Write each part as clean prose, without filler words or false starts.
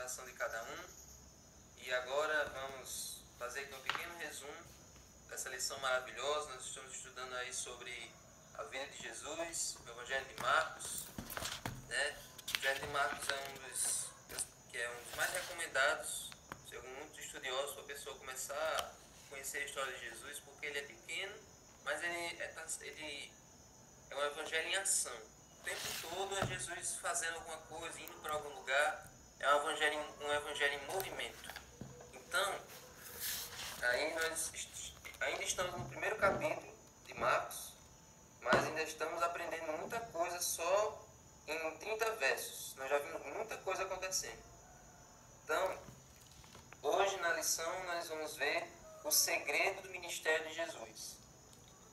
oração de cada um. E agora vamos fazer aqui um pequeno resumo dessa lição maravilhosa. Nós estamos estudando aí sobre a vida de Jesus, o Evangelho de Marcos, né? O Evangelho de Marcos é um dos mais recomendados, segundo muitos estudiosos, para a pessoa começar a conhecer a história de Jesus, porque ele é pequeno, mas ele é um evangelho em ação. O tempo todo é Jesus fazendo alguma coisa, indo para algum lugar. É um evangelho em movimento. Então, aí nós ainda estamos no primeiro capítulo de Marcos, mas ainda estamos aprendendo muita coisa só em 30 versos. Nós já vimos muita coisa acontecendo. Então, hoje na lição nós vamos ver o segredo do ministério de Jesus.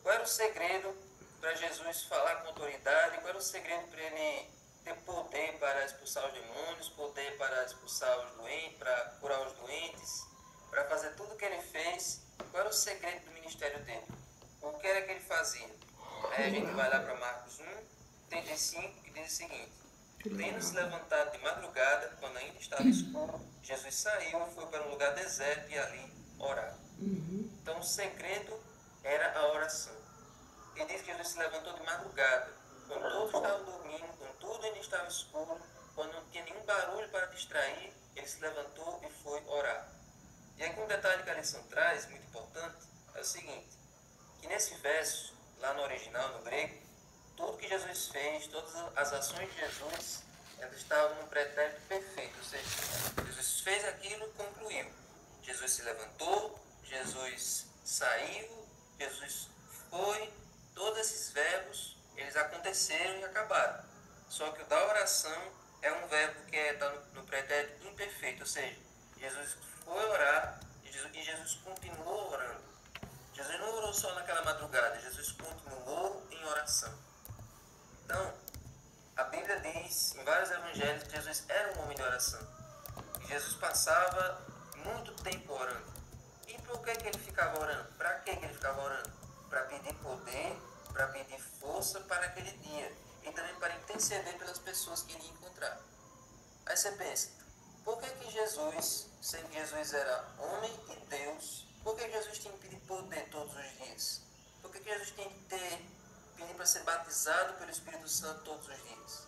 Qual era o segredo para Jesus falar com autoridade? Qual era o segredo para ele ter poder para expulsar os demônios, poder para expulsar os doentes, para curar os doentes, para fazer tudo o que ele fez? Qual era o segredo do ministério dele? O que era que ele fazia? Aí a gente vai lá para Marcos 1, 35, que diz o seguinte: tendo se levantado de madrugada, quando ainda estava escuro, Jesus saiu e foi para um lugar deserto e ali orar. Então o segredo era a oração. Ele diz que Jesus se levantou de madrugada, quando todos estavam dormindo, quando tudo ainda estava escuro, quando não tinha nenhum barulho para distrair, ele se levantou e foi orar. E aqui um detalhe que a lição traz, muito importante, é o seguinte: que nesse verso, lá no original, no grego, tudo que Jesus fez, todas as ações de Jesus, elas estavam no pretérito perfeito, ou seja, Jesus fez aquilo e concluiu. Jesus se levantou, Jesus saiu, Jesus foi, todos esses verbos, eles aconteceram e acabaram. Só que o da oração é um verbo que está no pretérito imperfeito, ou seja, Jesus foi orar e Jesus continuou orando. Jesus não orou só naquela madrugada, Jesus continuou em oração. Então, a Bíblia diz em vários evangelhos que Jesus era um homem de oração. E Jesus passava muito tempo orando. E por que ele ficava orando? Para que ele ficava orando? Para pedir poder, para pedir força para aquele dia. E também para interceder pelas pessoas que ele ia encontrar. Aí você pensa, por que Jesus, sendo que Jesus era homem e Deus, por que Jesus tinha que pedir poder todos os dias? Por que Jesus tinha que pedir para ser batizado pelo Espírito Santo todos os dias?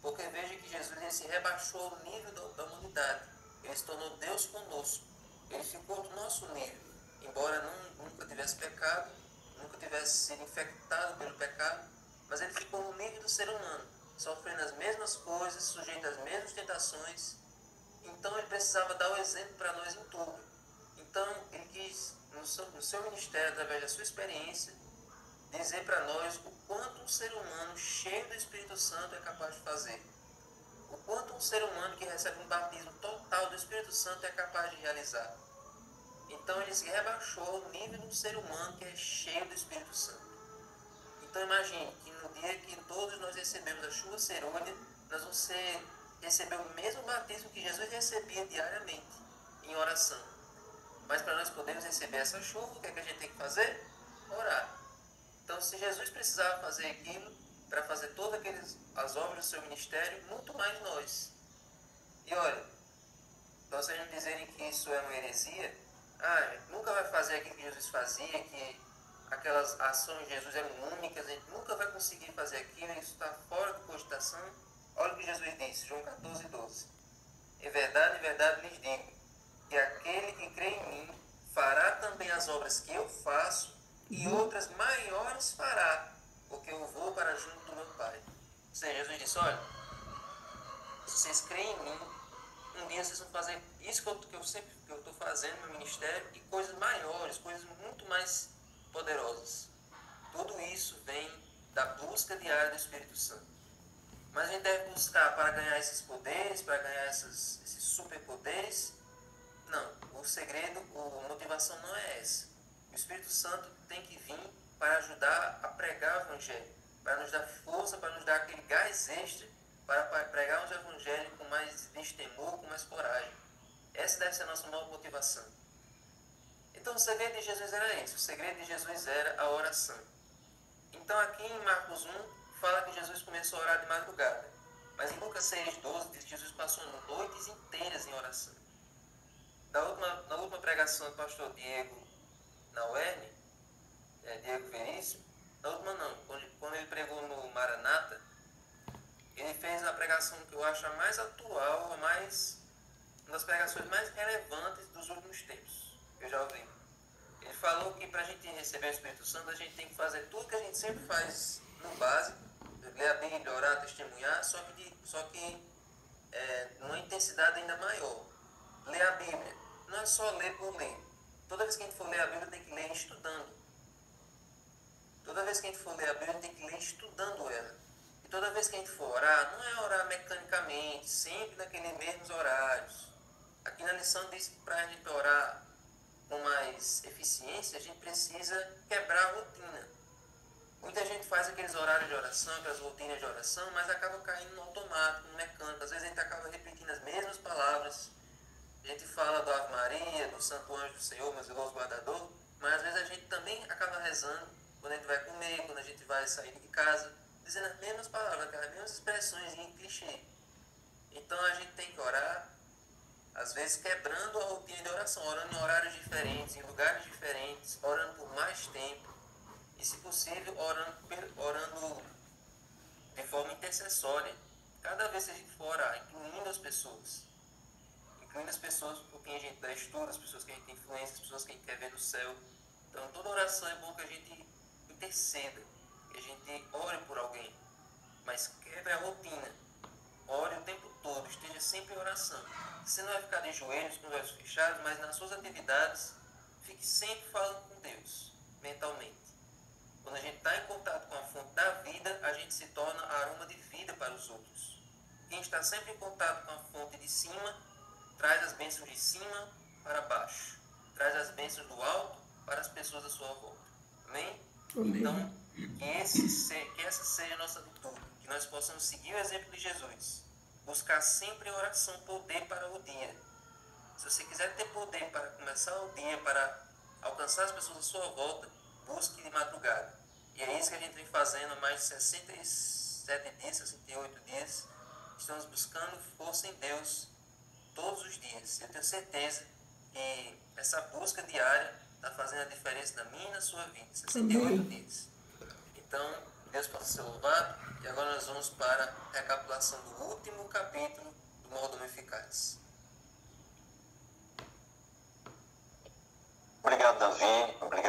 Porque veja que Jesus ele se rebaixou ao nível da humanidade. Ele se tornou Deus conosco. Ele ficou do nosso nível. Embora nunca tivesse pecado, nunca tivesse sido infectado pelo pecado, mas ele ficou no nível do ser humano, sofrendo as mesmas coisas, sujeito às mesmas tentações. Então ele precisava dar o exemplo para nós em tudo. Então ele quis, no seu ministério, através da sua experiência, dizer para nós o quanto um ser humano cheio do Espírito Santo é capaz de fazer. O quanto um ser humano que recebe um batismo total do Espírito Santo é capaz de realizar. Então ele se rebaixou ao nível de um ser humano que é cheio do Espírito Santo. Então imagine que no dia que todos nós recebemos a chuva cerúlea, nós vamos receber o mesmo batismo que Jesus recebia diariamente, em oração. Mas para nós podermos receber essa chuva, o que é que a gente tem que fazer? Orar. Então, se Jesus precisava fazer aquilo para fazer todas as obras do seu ministério, muito mais nós. E olha, para vocês não dizerem que isso é uma heresia, nunca vai fazer aquilo que Jesus fazia, que aquelas ações de Jesus eram únicas, a gente nunca vai conseguir fazer aquilo, isso está fora de cogitação. Olha o que Jesus disse, João 14, 12. Em verdade lhes digo, que aquele que crê em mim fará também as obras que eu faço, e outras maiores fará, porque eu vou para junto do meu Pai. Ou seja, Jesus disse, olha, se vocês creem em mim, um dia vocês vão fazer isso que eu estou fazendo no ministério, e coisas maiores, coisas muito mais poderosas. Tudo isso vem da busca diária do Espírito Santo. Mas a gente deve buscar para ganhar esses poderes, para ganhar esses superpoderes? Não, o segredo, a motivação não é essa. O Espírito Santo tem que vir para ajudar a pregar o Evangelho, para nos dar força, para nos dar aquele gás extra, para pregar o Evangelho com mais destemor, com mais coragem. Essa deve ser a nossa nova motivação. Então o segredo de Jesus era esse, o segredo de Jesus era a oração. Então aqui em Marcos 1, fala que Jesus começou a orar de madrugada. Mas em Lucas 6, 12, diz que Jesus passou noites inteiras oração. Na última pregação do pastor Diego na UERN, Diego Veríssimo, na última não, quando ele pregou no Maranata, ele fez a pregação que eu acho a mais atual, uma das pregações mais relevantes dos últimos tempos, que eu já ouvi. Ele falou que para a gente receber o Espírito Santo, a gente tem que fazer tudo que a gente sempre faz no básico, ler a Bíblia, orar, testemunhar, só que numa intensidade ainda maior. Ler a Bíblia não é só ler por ler. Toda vez que a gente for ler a Bíblia, tem que ler estudando. Toda vez que a gente for ler a Bíblia, tem que ler estudando ela. E toda vez que a gente for orar, não é orar mecanicamente, sempre naqueles mesmos horários. Aqui na lição diz que para a gente orar com mais eficiência, a gente precisa quebrar a rotina. Muita gente faz aqueles horários de oração, aquelas rotinas de oração, mas acaba caindo no automático, no mecânico. Às vezes a gente acaba repetindo as mesmas palavras. A gente fala do Ave Maria, do Santo Anjo do Senhor, meu zeloso guardador, mas às vezes a gente também acaba rezando quando a gente vai comer, quando a gente vai sair de casa, dizendo as mesmas palavras, aquelas mesmas expressões em clichê. Então a gente tem que orar, às vezes quebrando a rotina de oração, orando em horários diferentes, em lugares diferentes, orando por mais tempo e, se possível, orando de forma intercessória. Cada vez que a gente for orar, incluindo as pessoas por quem a gente dá estudo, as pessoas que a gente tem influência, as pessoas que a gente quer ver no céu. Então toda oração é bom que a gente interceda, que a gente ore por alguém, mas quebre a rotina, ore o tempo todo, esteja sempre em oração. Você não vai ficar de joelhos com os olhos fechados, mas nas suas atividades fique sempre falando com Deus, mentalmente. Quando a gente está em contato com a fonte da vida, a gente se torna aroma de vida para os outros. Quem está sempre em contato com a fonte de cima, traz as bênçãos de cima para baixo. Traz as bênçãos do alto para as pessoas à sua volta. Amém? Amém. Então, que essa seja a nossa virtude. Que nós possamos seguir o exemplo de Jesus. Buscar sempre em oração poder para o dia. Se você quiser ter poder para começar o dia, para alcançar as pessoas à sua volta, busque de madrugada. E é isso que a gente vem fazendo há mais de 67 dias, 68 dias. Estamos buscando força em Deus todos os dias. Eu tenho certeza que essa busca diária está fazendo a diferença na minha e na sua vida. 68 dias. Então, Deus possa ser louvado. E agora nós vamos para a recapitulação do último capítulo do Mordomo Eficaz. Obrigado, Davi. Obrigado.